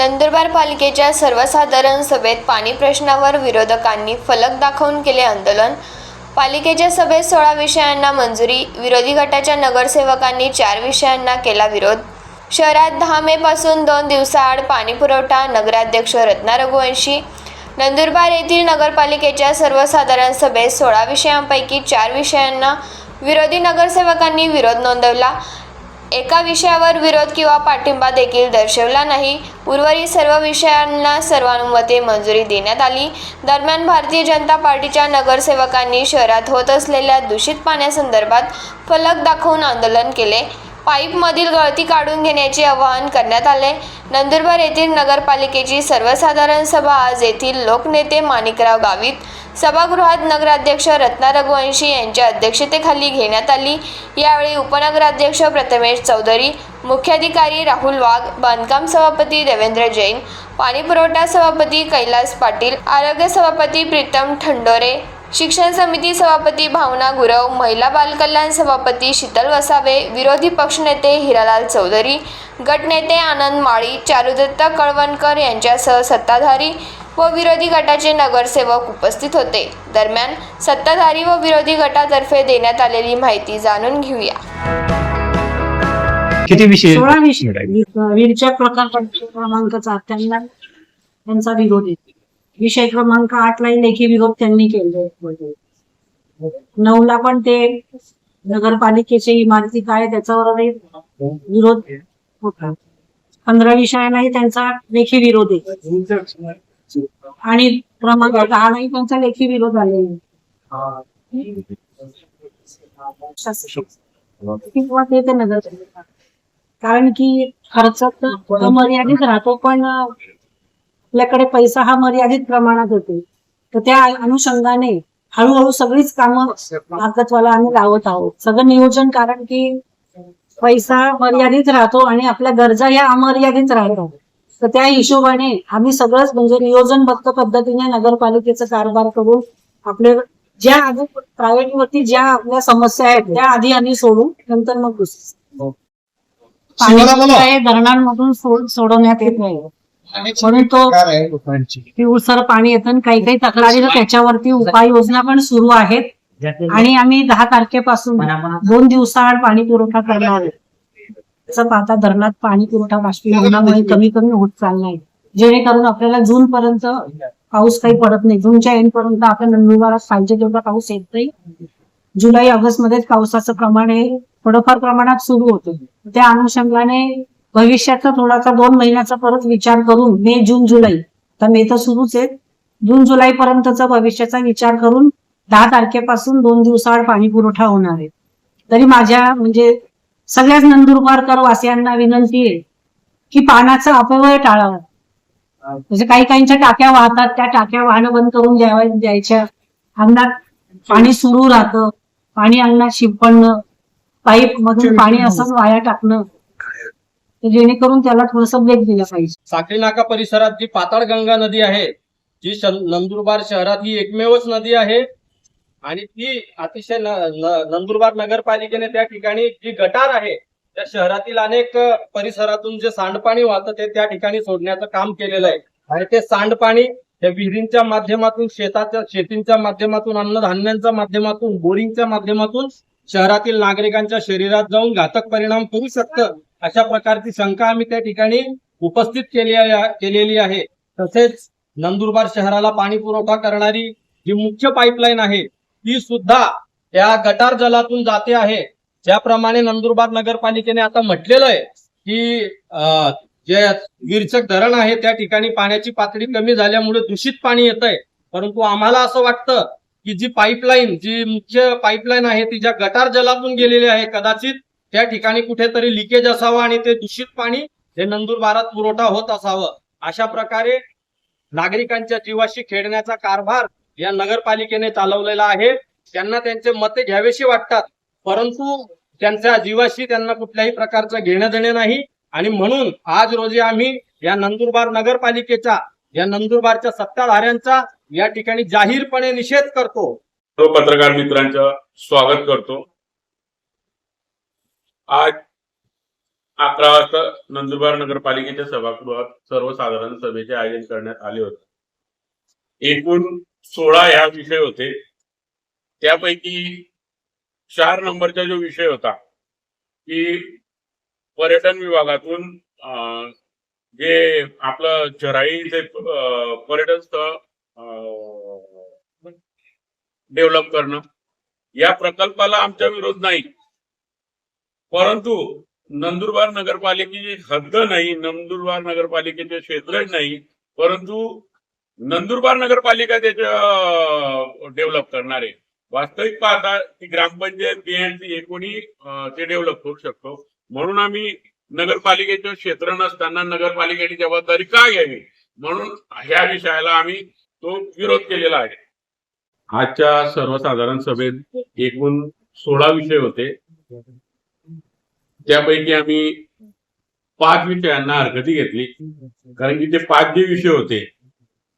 नंदुरबार पालिकेच्या सर्वसाधारण सभेत पाणी प्रश्नावर विरोधकांनी फलक दाखवून केले आंदोलन। पालिकेच्या सभेत 16 विषयांना मंजुरी, विरोधी गटाच्या नगरसेवकांनी 4 विषयांना केला विरोध। शहरात 10 मे पासून 2 दिवसाआड पाणी पुरवठा। नगराध्यक्ष रत्ना रघुवंशी। नंदुरबार येथील नगरपालिकेच्या सर्वसाधारण सभेत 16 विषयांपैकी 4 विषयांना विरोधी नगरसेवकांनी विरोध नोंदवला। एका विषयावर विरोध किंवा पाठिंबा देखील दर्शवला नाही। उर्वरित सर्व विषयांना सर्वानुमते मंजुरी देण्यात आली। दरम्यान भारतीय जनता पार्टीच्या नगरसेवकांनी शहरात होत असलेल्या दूषित पाण्यासंदर्भात फलक दाखवून आंदोलन केले। पाईपमधील गळती काढून घेण्याचे आवाहन करण्यात आले। नंदुरबार येथील नगरपालिकेची सर्वसाधारण सभा आज येथील लोकनेते माणिकराव गावित सभागृहात नगराध्यक्ष रत्ना रघुवंशी यांच्या अध्यक्षतेखाली घेण्यात आली। यावेळी उपनगराध्यक्ष प्रथमेश चौधरी, मुख्याधिकारी राहुल वाघ, बांधकाम सभापती देवेंद्र जैन, पाणी पुरवठा सभापती कैलास पाटील, आरोग्य सभापती प्रीतम ठंडोरे, शिक्षण समिती सभापती भावना गुरव, महिला बालकल्याण सभापती शीतल वसावे, विरोधी पक्षनेते हिरालाल चौधरी, गटनेते आनंद माळी, चारुदत्त कळवणकर यांच्यासह सत्ताधारी व विरोधी गटाचे नगरसेवक उपस्थित होते। दरम्यान सत्ताधारी व विरोधी गटातर्फे देण्यात आलेली माहिती जाणून घेऊया। किती विषय? 16 विषय वीरच्या क्रमांक 4 त्यांचा विरोध आहे। विषय क्रमांक 8 ला लेखी विरोध त्यांनी केले। 9 ला पण ते नगरपालिकेचे इमारती काय त्याच्यावर विरोध होता। 15 विषयांनाही त्यांचा लेखी विरोध आहे आणि क्रमांक 10 लाही त्यांचा लेखी विरोध आलेला किंवा ते नगर, कारण की खर्च तर मर्यादित राहतो, पण आपल्याकडे पैसा हा मर्यादित प्रमाणात होतो। तर त्या अनुषंगाने हळूहळू सगळीच कामं मार्गत्वाला आम्ही लावत आहोत सगळं नियोजन, कारण की पैसा मर्यादित राहतो आणि आपल्या गरजा या अमर्यादित राहतात। तर त्या हिशोबाने आम्ही सगळंच म्हणजे नियोजनबद्ध पद्धतीने नगरपालिकेचा कारभार करून आपले ज्या आधी प्रायव्हेट वरती ज्या आपल्या समस्या आहेत त्या आधी आम्ही सोडू, नंतर मग पाणी धरणांमधून सोडवण्यात येत नाही, म्हणून तो पिवळसर पाणी येतं। काही काही तक्रारी त्याच्यावरती उपाययोजना पण सुरू आहेत आणि आम्ही 10 तारखेपासून 2 दिवसाआड पाणी पुरवठा करणार आहे। आता धरणात पाणी पुरवठा बाष्पीभवनामुळे कमी होत चाललाय, जेणेकरून आपल्याला जून पर्यंत पाऊस काही पडत नाही। जूनच्या एंड पर्यंत आपल्या नंदुरबारात पाहिजे तेवढा पाऊस येत नाही। जुलै ऑगस्ट मध्येच पावसाचं प्रमाण हे थोडंफार प्रमाणात सुरू होतं। त्या अनुषंगाने भविष्याचा थोडासा 2 महिन्याचा परत विचार करून मे जून जुलै, तर मे तर सुरूच आहे, जून जुलै पर्यंतचा भविष्याचा विचार करून 10 तारखेपासून 2 दिवसाआड पाणी पुरवठा होणार आहे। तरी माझ्या म्हणजे सगळ्याच नंदुरबारकर वासियांना विनंती आहे की पाण्याचा अपव्यय टाळावा। म्हणजे काही काहींच्या टाक्या वाहतात, त्या टाक्या वाहनं बंद करून द्यायच्या। अंगणात पाणी सुरू राहतं, पाणी अंगणात शिंपडणं, पाईप मधून पाणी असंच वाया टाकणं, जेणेकरून त्याला थोडंसं ब्रेक दिला पाहिजे। साखळी नाका परिसरात जी पाताळगंगा नदी आहे, जी नंदुरबार शहरात ही एकमेवच नदी आहे आणि ती अतिशय नंदुरबार नगरपालिकेने त्या ठिकाणी जी गटार आहे त्या शहरातील अनेक परिसरातून जे सांडपाणी वाहतं ते त्या ठिकाणी सोडण्याचं काम केलेलं आहे। आणि ते सांडपाणी त्या विहिरींच्या माध्यमातून, शेतींच्या माध्यमातून, अन्नधान्यांच्या माध्यमातून, बोरिंगच्या माध्यमातून शहरातील नागरिकांच्या शरीरात जाऊन घातक परिणाम करू शकतं, अशा प्रकारची शंका आम्ही त्या ठिकाणी उपस्थित केलेली आहे। तसेच नंदुरबार शहराला पाणी पुरवठा करणारी जी मुख्य पाईपलाईन आहे ती सुद्धा त्या गटार जलातून जाते आहे। ज्याप्रमाणे नंदुरबार नगरपालिकेने आता म्हटलेलं आहे की जे गिरचक धरण आहे त्या ठिकाणी पाण्याची पातळी कमी झाल्यामुळे दूषित पाणी येत आहे, परंतु आम्हाला असं वाटतं की जी पाईपलाईन, जी मुख्य पाईपलाईन आहे ती ज्या गटार जलातून गेलेली आहे, कदाचित त्या ठिकाणी कुठेतरी लिकेज असावं आणि ते दूषित पाणी हे नंदुरबारात पुरवठा होत असावं। अशा प्रकारे नागरिकांच्या जीवाशी खेळण्याचा कारभार या नगरपालिकेने चालवलेला आहे। त्यांना त्यांचे मते घ्यावेशी वाटतात, परंतु त्यांच्या जीवाशी त्यांना कुठल्याही प्रकारचं घेणं देणं नाही। आणि म्हणून आज रोजी आम्ही या नंदुरबार नगरपालिकेच्या, या नंदुरबारच्या सत्ताधाऱ्यांचा या ठिकाणी जाहीरपणे निषेध करतो। पत्रकार मित्रांचं स्वागत करतो। आज 11 वाजता नंदुरबार नगरपालिकेच्या सभागृहात सर्वसाधारण सभेचे आयोजन करण्यात आले होते. एकूण 16 ह्या विषय होते. त्यापैकी 4 नंबरचा जो विषय होता की पर्यटन विभागातून जे आपलं झराई इथे पर्यटन स्थळ डेव्हलप करणं, या प्रकल्पाला आमचा विरोध नाही, परंतु नंदुरबार नगरपालिकेची हद्द नाही, नंदुरबार क्षेत्र क्षेत्र नाही, परंतु नंदुरबार नगरपालिका त्याचं डेव्हलप करणार आहे. वास्तविक पाहता ती ग्रामपंचायत बीएनसी कोणी ते डेव्हलप करू शकतो. म्हणून आम्ही नगरपालिकेचं क्षेत्र नसताना नगरपालिकेची जबाबदारी का घ्यावी, म्हणून ह्या विषयाला आम्ही तो विरोध केलेला आहे. आजच्या सर्वसाधारण सभेत एकूण 16 विषय होते. त्यापैकी आम्ही 5 विषयांना हरकती घेतली, कारण की ते 5 जे विषय होते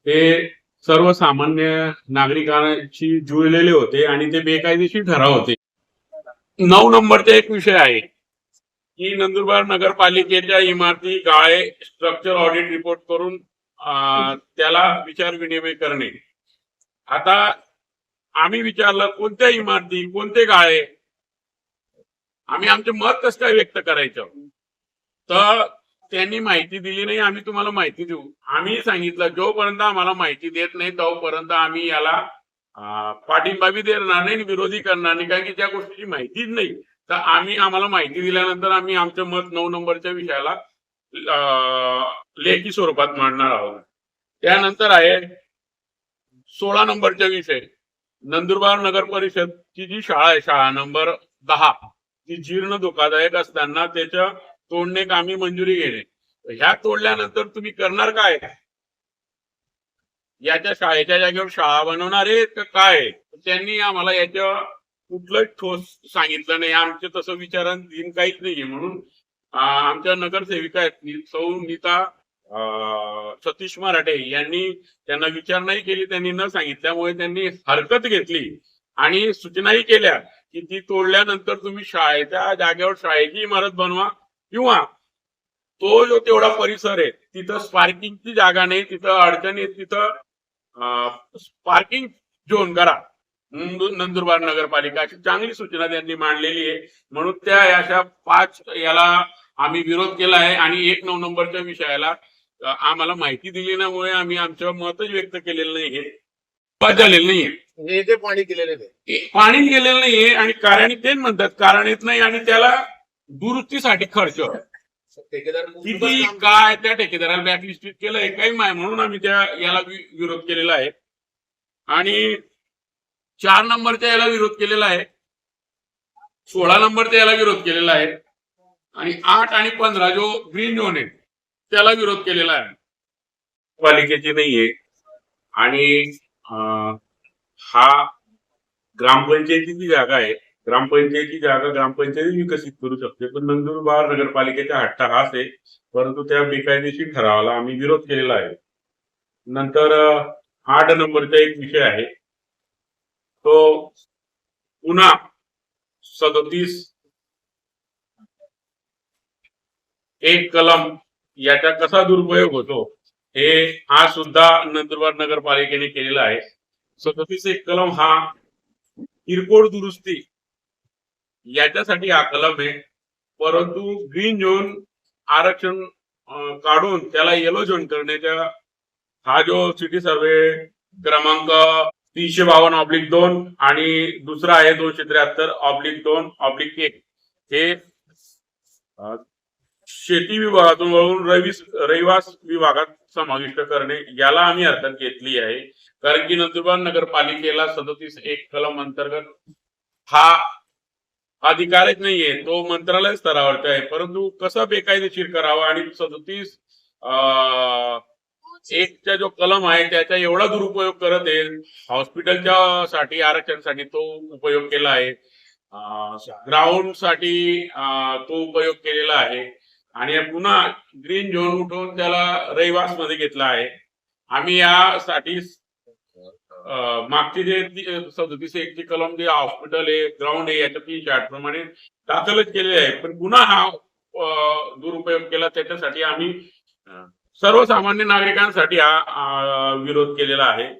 ते सर्वसामान्य नागरिकांशी जुळलेले होते आणि ते बेकायदेशीर ठराव होते. 9 नंबरचा एक विषय आहे की नंदुरबार नगरपालिकेच्या इमारती गाळे स्ट्रक्चर ऑडिट रिपोर्ट करून त्याला विचार विनिमय करणे. आता आम्ही विचारलं कोणत्या इमारती, कोणते गाळे, आम्ही आमचे मत कसं काय व्यक्त करायचं, तर त्यांनी माहिती दिली नाही. आम्ही तुम्हाला माहिती देऊ, आम्ही सांगितलं जोपर्यंत आम्हाला माहिती देत नाही तोपर्यंत आम्ही याला पाठिंबा बी देणार नाही, विरोधी करणार नाही, कारण की त्या गोष्टीची माहितीच नाही. तर आम्हाला माहिती दिल्यानंतर आम्ही आमचं मत 9 नंबरच्या विषयाला लेखी स्वरूपात मांडणार आहोत. त्यानंतर आहे 16 नंबरचा विषय, नंदुरबार नगर परिषदची जी शाळा आहे, शाळा नंबर 10, ती जीर्ण धोकादायक असताना त्याच्या तोडणे कामी मंजुरी घेणे. ह्या तोडल्यानंतर तुम्ही करणार काय? याच्या शाळेच्या जागेवर शाळा बनवणार आहे का काय? त्यांनी आम्हाला याच्या कुठलंच ठोस सांगितलं नाही. आमचे तसं विचारण दिन काहीच नाहीये. म्हणून आमच्या नगरसेविका आहेत सौ नीता सतीश मराठे यांनी त्यांना विचार नाही केली, त्यांनी न सांगितल्यामुळे त्यांनी हरकत घेतली आणि सूचनाही केल्या की ती तोडल्यानंतर तुम्ही शाळेच्या जागेवर शाळेची इमारत बनवा, किंवा तो जो तेवढा परिसर आहे तिथं पार्किंगची जागा नाही, तिथं अडचणी, तिथं पार्किंग झोन करा. नंदुरबार नगरपालिका अशी चांगली सूचना त्यांनी मांडलेली आहे. म्हणून त्या अशा 5 याला आम्ही विरोध केला आहे. आणि 1-9 नंबरच्या विषयाला आम्हाला माहिती दिली त्यामुळे आम्ही आमचं मतच व्यक्त केलेलं नाहीये, झालेलं नाहीये. ते पाणी केलेले पाणी गेलेलं नाहीये आणि कारण तेच म्हणतात कारण येत नाही, आणि त्याला दुरुस्तीसाठी खर्च किती काय त्या ठेकेदाराला ब्लॅकलिस्टेड केलंय काही माय, म्हणून आम्ही याला विरोध केलेला आहे. आणि 4 नंबरच्या याला विरोध केलेला आहे, 16 नंबरच्या याला विरोध केलेला आहे, आणि 8 आणि 15 जो ग्रीन झोन आहे त्याला विरोध केलेला आहे. पालिकेची नाहीये आणि हा ग्रामपंचायतीची जागा आहे. ग्रामपंचायतीची जागा ग्रामपंचायत विकसित करू शकते, पण नंदुरबार नगरपालिकेचा हट्टा हाच आहे. परंतु त्या बेकायदेशीर ठरावाला आम्ही विरोध केलेला आहे. नंतर 8 नंबरचा एक विषय आहे, तो पुन्हा 37 एक कलम याचा कसा दुरुपयोग होतो हे हा सुद्धा नंदुरबार नगरपालिकेने केलेला आहे. 37 एक कलम हा किरकोळ दुरुस्ती याच्यासाठी हा कलम आहे, परंतु ग्रीन झोन आरक्षण काढून त्याला येलो झोन करण्याचा हा जो सिटी सर्वे क्रमांक 352/2 आणि दुसरा आहे 273/2/1 हे शेती विभागातून वळून रहिवास विभागात समाविष्ट करणे, याला आम्ही हरकत घेतली आहे. कारण की नंदुरबार नगरपालिकेला 37 एक कलम अंतर्गत हा अधिकारच नाहीये, तो मंत्रालय स्तरावरचा आहे. परंतु कसं बेकायदेशीर करावा आणि 37 एकचा जो कलम आहे त्याचा एवढा दुरुपयोग करत आहे. हॉस्पिटलच्या साठी आरक्षणासाठी तो उपयोग केला आहे, ग्राउंड साठी तो उपयोग केलेला आहे, आणि पुन्हा ग्रीन झोन उठवून त्याला रहिवास मध्ये घेतला आहे. आम्ही यासाठी मागचे जे 37 एकची कलम जे हॉस्पिटल आहे, ग्राउंड आहे, याच्या 308 प्रमाणे दाखलच केलेले आहे. पण पुन्हा हा दुरुपयोग केला त्याच्यासाठी आम्ही सर्वसामान्य नागरिकांसाठी हा विरोध केलेला आहे.